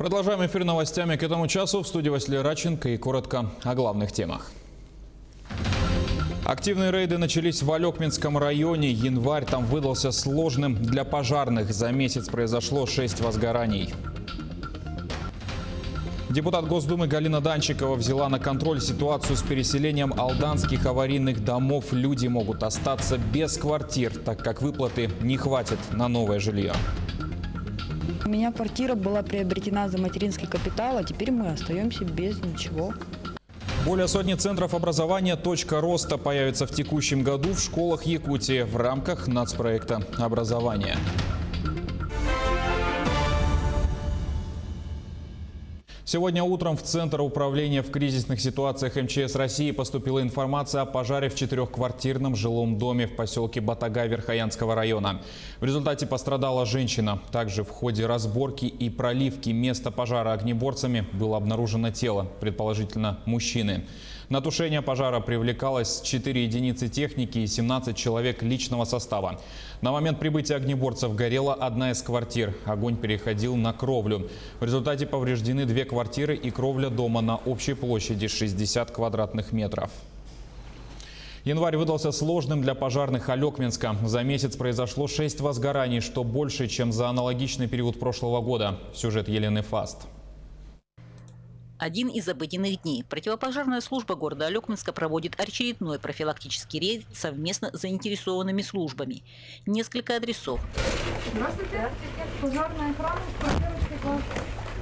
Продолжаем эфир новостями к этому часу. В студии Василий Радченко и коротко о главных темах. Активные рейды начались в Алекминском районе. Январь там выдался сложным для пожарных. За месяц произошло 6 возгораний. Депутат Госдумы Галина Данчикова взяла на контроль ситуацию с переселением алданских аварийных домов. Люди могут остаться без квартир, так как выплаты не хватит на новое жилье. У меня квартира была приобретена за материнский капитал, а теперь мы остаемся без ничего. Более сотни центров образования «Точка роста» появятся в текущем году в школах Якутии в рамках нацпроекта образования. Сегодня утром в Центр управления в кризисных ситуациях МЧС России поступила информация о пожаре в 4-квартирном жилом доме в поселке Батага Верхоянского района. В результате пострадала женщина. Также в ходе разборки и проливки места пожара огнеборцами было обнаружено тело, предположительно мужчины. На тушение пожара привлекалось 4 единицы техники и 17 человек личного состава. На момент прибытия огнеборцев горела одна из квартир. Огонь переходил на кровлю. В результате повреждены 2 квартиры и кровля дома на общей площади 60 квадратных метров. Январь выдался сложным для пожарных Алекминска. За месяц произошло 6 возгораний, что больше, чем за аналогичный период прошлого года. Сюжет Елены Фаст. Один из обыденных дней. Противопожарная служба города Алекминска проводит очередной профилактический рейд совместно с заинтересованными службами. Несколько адресов. Здравствуйте. Пожарная охрана, квартирочка класс.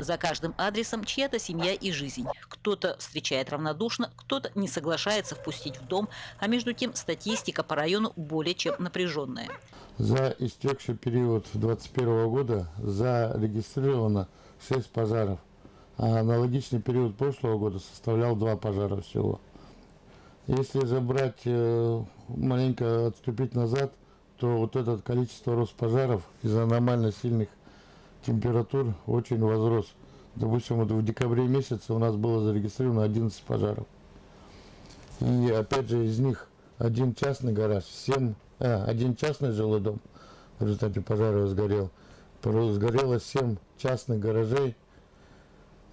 За каждым адресом чья-то семья и жизнь. Кто-то встречает равнодушно, кто-то не соглашается впустить в дом, а между тем статистика по району более чем напряженная. За истекший период 2021 года зарегистрировано 6 пожаров. А аналогичный период прошлого года составлял 2 пожара всего. Если забрать, маленько отступить назад, то вот это количество рост пожаров из-за аномально сильных температур очень возрос. Допустим, вот в декабре месяце у нас было зарегистрировано 11 пожаров. И опять же из них один частный гараж, один частный жилой дом в результате пожара сгорел. Сгорело 7 частных гаражей,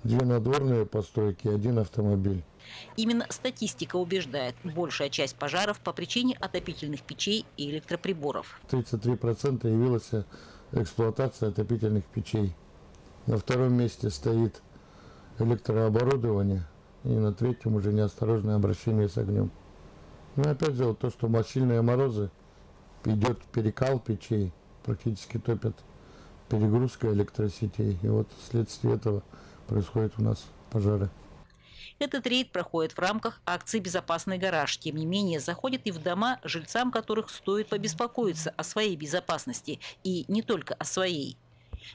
2 надворные постройки, 1 автомобиль. Именно статистика убеждает, большая часть пожаров по причине отопительных печей и электроприборов. 33% явилась эксплуатация отопительных печей. На 2-м месте стоит электрооборудование. И на 3-м уже неосторожное обращение с огнем. Но опять же, вот то, что сильные морозы, идет перекал печей, практически топят перегрузка электросетей. И вот вследствие этого происходят у нас пожары. Этот рейд проходит в рамках акции «Безопасный гараж». Тем не менее, заходит и в дома, жильцам которых стоит побеспокоиться о своей безопасности. И не только о своей.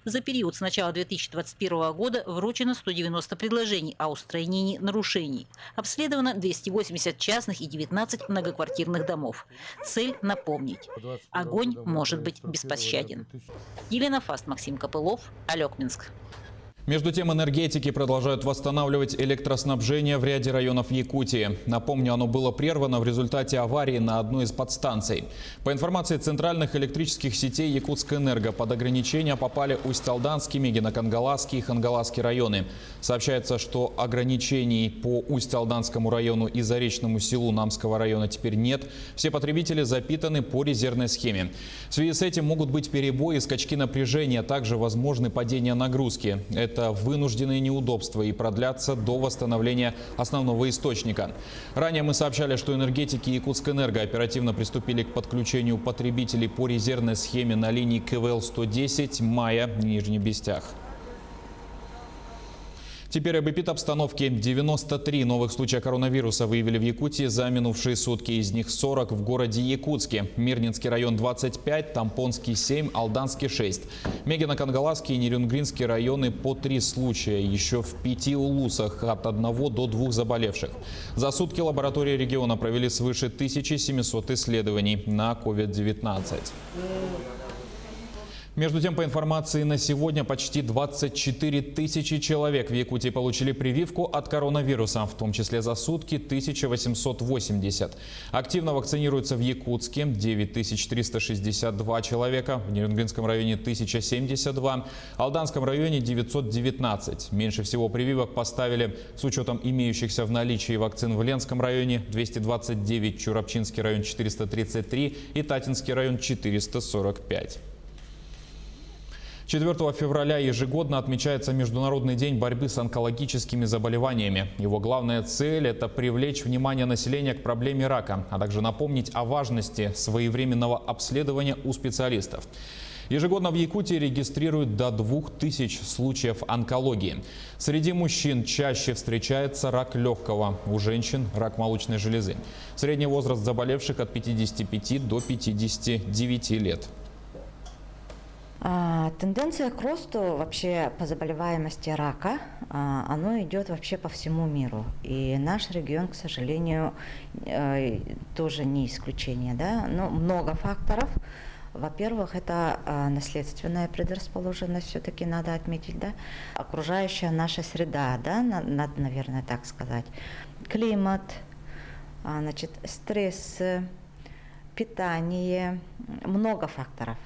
За период с начала 2021 года вручено 190 предложений о устранении нарушений. Обследовано 280 частных и 19 многоквартирных домов. Цель – напомнить. Огонь может быть беспощаден. Елена Фаст, Максим Копылов, Алекминск. Между тем, энергетики продолжают восстанавливать электроснабжение в ряде районов Якутии. Напомню, оно было прервано в результате аварии на одной из подстанций. По информации центральных электрических сетей Якутскэнерго, под ограничения попали Усть-Алданский, Мегино-Кангаласский и Хангаласский районы. Сообщается, что ограничений по Усть-Алданскому району и Заречному селу Намского района теперь нет. Все потребители запитаны по резервной схеме. В связи с этим могут быть перебои, скачки напряжения, а также возможны падения нагрузки. Это вынужденные неудобства и продлятся до восстановления основного источника. Ранее мы сообщали, что энергетики Якутскэнерго оперативно приступили к подключению потребителей по резервной схеме на линии КВЛ-110 Мая-Нижний Бестях. Теперь об эпидобстановке. 93 новых случая коронавируса выявили в Якутии за минувшие сутки. Из них 40 в городе Якутске. Мирнинский район 25, Тампонский 7, Алданский 6. Мегино-Кангаласский и Нерюнгринский районы по 3 случая. Еще в 5 улусах от 1 до 2 заболевших. За сутки лаборатории региона провели свыше 1700 исследований на COVID-19. Между тем, по информации на сегодня, почти 24 тысячи человек в Якутии получили прививку от коронавируса, в том числе за сутки 1880. Активно вакцинируются в Якутске 9362 человека, в Нерюнгринском районе 1072, Алданском районе 919. Меньше всего прививок поставили с учетом имеющихся в наличии вакцин в Ленском районе 229, Чурапчинский район 433 и Татинский район 445. 4 февраля ежегодно отмечается Международный день борьбы с онкологическими заболеваниями. Его главная цель – это привлечь внимание населения к проблеме рака, а также напомнить о важности своевременного обследования у специалистов. Ежегодно в Якутии регистрируют до 2000 случаев онкологии. Среди мужчин чаще встречается рак легкого, у женщин – рак молочной железы. Средний возраст заболевших от 55 до 59 лет. Тенденция к росту вообще по заболеваемости рака, оно идет вообще по всему миру. И наш регион, к сожалению, тоже не исключение. Да? Но много факторов. Во-первых, это наследственная предрасположенность, все-таки надо отметить, да? Окружающая наша среда, да? Надо, наверное, так сказать. Климат, значит, стресс, питание, много факторов.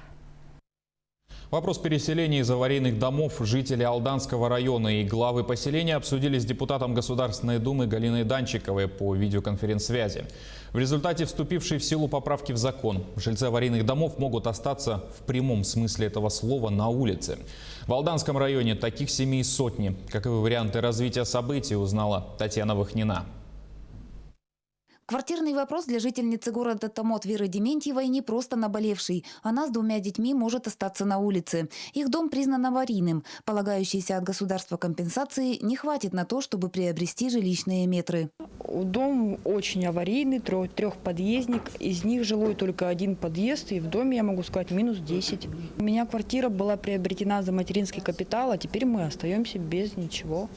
Вопрос переселения из аварийных домов жителей Алданского района и главы поселения обсудили с депутатом Государственной Думы Галиной Данчиковой по видеоконференц-связи. В результате вступившей в силу поправки в закон жильцы аварийных домов могут остаться в прямом смысле этого слова на улице. В Алданском районе таких семей сотни. Каковы варианты развития событий, узнала Татьяна Вахнина. Квартирный вопрос для жительницы города Томот Веры Дементьевой не просто наболевший. Она с 2 детьми может остаться на улице. Их дом признан аварийным. Полагающейся от государства компенсации не хватит на то, чтобы приобрести жилищные метры. Дом очень аварийный, трехподъездник. Из них жилой только один подъезд. И в доме, я могу сказать, минус 10. У меня квартира была приобретена за материнский капитал, а теперь мы остаемся без ничего.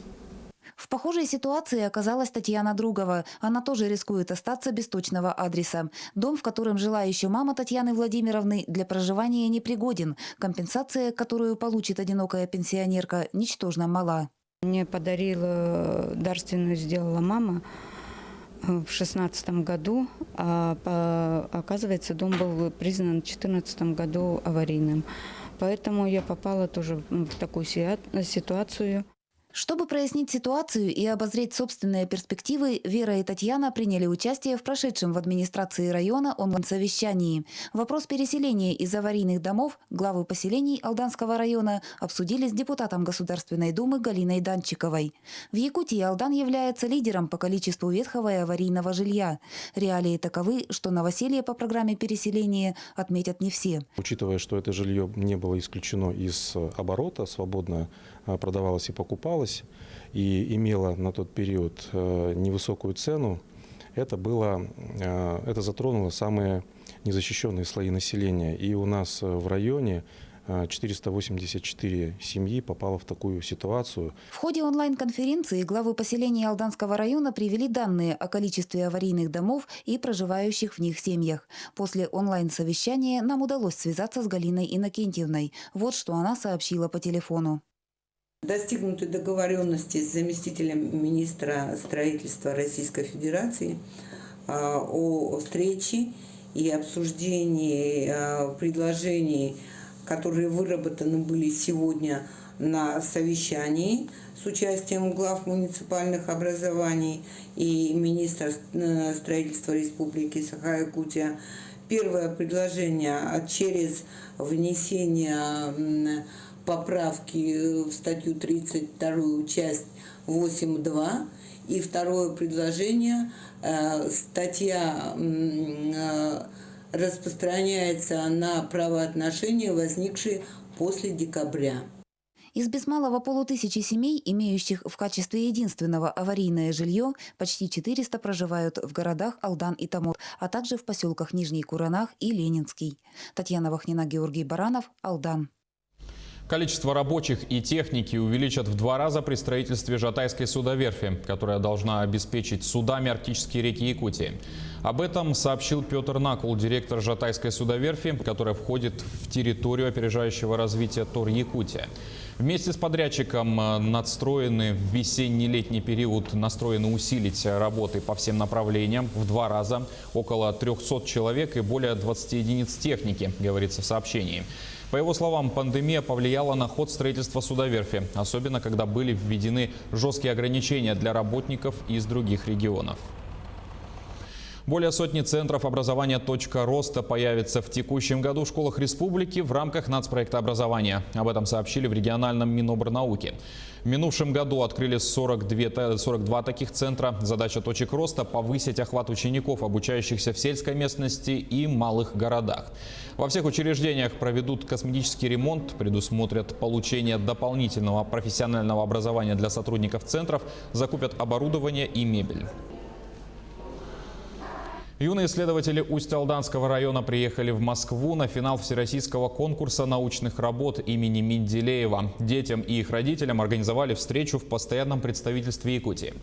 В похожей ситуации оказалась Татьяна Другова. Она тоже рискует остаться без точного адреса. Дом, в котором жила еще мама Татьяны Владимировны, для проживания непригоден. Компенсация, которую получит одинокая пенсионерка, ничтожно мала. Мне подарила, дарственную сделала мама в 2016 году, а оказывается, дом был признан в 2014 году аварийным. Поэтому я попала тоже в такую ситуацию. Чтобы прояснить ситуацию и обозреть собственные перспективы, Вера и Татьяна приняли участие в прошедшем в администрации района онлайн-совещании. Вопрос переселения из аварийных домов главы поселений Алданского района обсудили с депутатом Государственной Думы Галиной Данчиковой. В Якутии Алдан является лидером по количеству ветхого и аварийного жилья. Реалии таковы, что новоселье по программе переселения отметят не все. Учитывая, что это жилье не было исключено из оборота, свободно продавалось и покупалось, и имело на тот период невысокую цену, это затронуло самые незащищенные слои населения. И у нас в районе 484 семьи попало в такую ситуацию. В ходе онлайн-конференции главы поселений Алданского района привели данные о количестве аварийных домов и проживающих в них семьях. После онлайн-совещания нам удалось связаться с Галиной Иннокентьевной. Вот что она сообщила по телефону. Достигнуты договоренности с заместителем министра строительства Российской Федерации о встрече и обсуждении предложений, которые выработаны были сегодня на совещании с участием глав муниципальных образований и министра строительства Республики Саха-Якутия. Первое предложение через внесение поправки в статью 32, часть 8.2. И второе предложение, статья распространяется на правоотношения, возникшие после декабря. Из без малого 5000 семей, имеющих в качестве единственного аварийное жилье, почти 400 проживают в городах Алдан и Томот, а также в поселках Нижний Куранах и Ленинский. Татьяна Вахнина, Георгий Баранов, Алдан. Количество рабочих и техники увеличат в 2 раза при строительстве Жатайской судоверфи, которая должна обеспечить судами Арктические реки Якутии. Об этом сообщил Петр Накул, директор Жатайской судоверфи, которая входит в территорию опережающего развития ТОР Якутия. Вместе с подрядчиком надстроены в весенне-летний период настроены усилить работы по всем направлениям в 2 раза, около 300 человек и более 20 единиц техники, говорится в сообщении. По его словам, пандемия повлияла на ход строительства судоверфи, особенно когда были введены жесткие ограничения для работников из других регионов. Более сотни центров образования «Точка роста» появится в текущем году в школах республики в рамках нацпроекта образования. Об этом сообщили в региональном Минобрнауки. В минувшем году открыли 42 таких центра. Задача «Точек роста» – повысить охват учеников, обучающихся в сельской местности и малых городах. Во всех учреждениях проведут косметический ремонт, предусмотрят получение дополнительного профессионального образования для сотрудников центров, закупят оборудование и мебель. Юные исследователи Усть-Алданского района приехали в Москву на финал всероссийского конкурса научных работ имени Менделеева. Детям и их родителям организовали встречу в постоянном представительстве Якутии.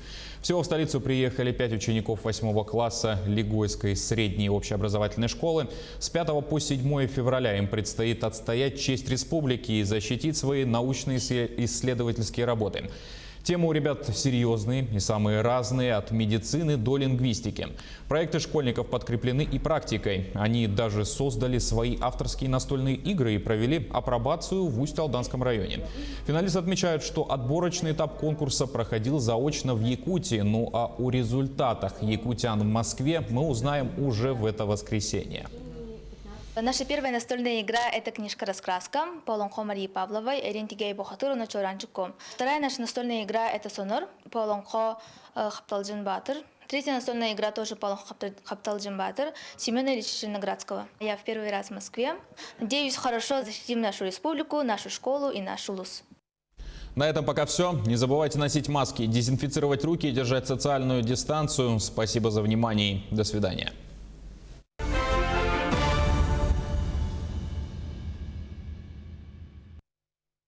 Всего в столицу приехали 5 учеников 8 класса Лигойской средней общеобразовательной школы. С 5 по 7 февраля им предстоит отстоять честь республики и защитить свои научные исследовательские работы. Темы у ребят серьезные и самые разные, от медицины до лингвистики. Проекты школьников подкреплены и практикой. Они даже создали свои авторские настольные игры и провели апробацию в Усть-Алданском районе. Финалисты отмечают, что отборочный этап конкурса проходил заочно в Якутии. Ну а о результатах якутян в Москве мы узнаем уже в это воскресенье. Наша первая настольная игра – это книжка-раскраска Полонхо Марии Павловой «Эрентигей Бохатыру на Чоранчиком». Вторая наша настольная игра – это сонор Полонхо Хапталджин Батыр. Третья настольная игра тоже Полонхо Хапталджин Батыр Семена Ильича Черноградского. Я в первый раз в Москве. Надеюсь, хорошо защитим нашу республику, нашу школу и наш улус. На этом пока все. Не забывайте носить маски, дезинфицировать руки и держать социальную дистанцию. Спасибо за внимание. До свидания.